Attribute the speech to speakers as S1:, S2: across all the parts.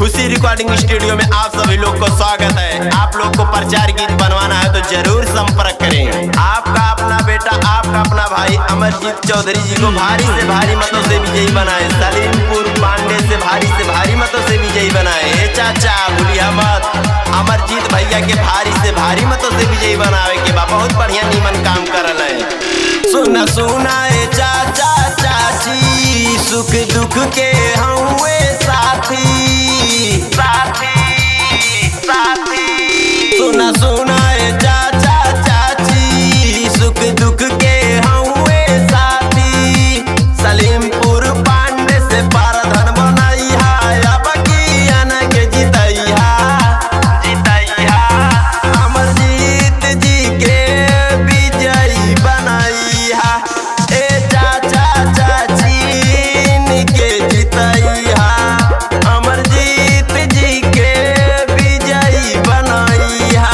S1: खुशी recording studio में आप सभी लोग को स्वागत है। आप लोग को प्रचार गीत बनवाना है तो जरूर संपर्क करें। आपका अपना बेटा, आपका अपना भाई अमरजीत चौधरी जी को भारी से भारी मतों से विजयी बनाए। सलीमपुर पांडे से भारी मतों से विजयी बनाए। ए चाचा भूलिया मत, अमरजीत भैया के भारी मतों से विजयी बनावे के बाद बहुत बढ़िया नीमन काम करल है। सुना सुना ए चाचा चाची, सुख दुख के हुए साथी साथी साथी। सुना सुना ए चाचा चाची, सुख दुख के हुए साथी। सलीमपुर पांडे से पारधन बनैया, अब की अनग जितैया जितैया। अमरजीत जी के विजयी बनैया। ए चाचा चाची के जितैया, अमरजीत जी के विजयी बनैया।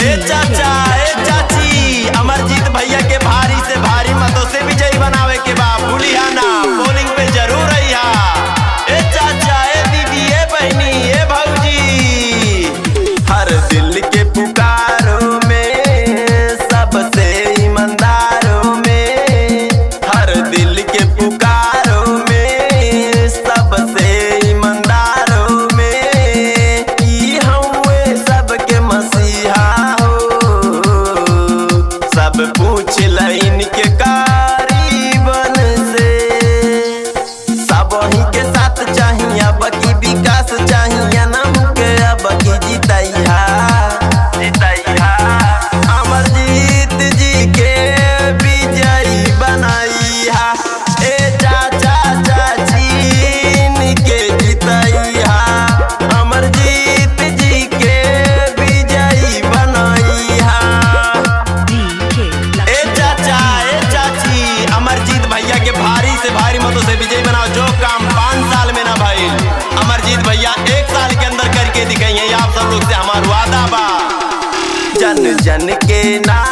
S1: ए चाचा ए चाची, अमरजीत भैया के भारी से भारी मतों से विजयी बनावे के बाद भूलिया ना, पोलिंग पे जरूर रहिया। ए चाचा ए दीदी ए बहनी ए भौजी, हर दिल के पुकारों में सबसे ईमानदारों में, हर दिल के पुकारों में सबसे ईमानदारों में। ई हुए सबके मसीहा हो, सब पूछ लाइन के कारीबन से। सब ही के साथ चाहिए, अब की विकास चाहिए, नाम के अब की जितैया जितैया। अमरजीत जी के विजयी बनैया। ए चाचा चाची के जितैया, अमरजीत जी के विजयी बनैया। ए चाचा ए चाची, अमरजीत भैया के भारी से भारी मतों से विजयी बनाओ। जो काम 5 साल में ना भाई, अमरजीत भैया 1 साल के अंदर करके दिखाइए। आप सब लोग से हमारा वादा बा। जन जन के नाम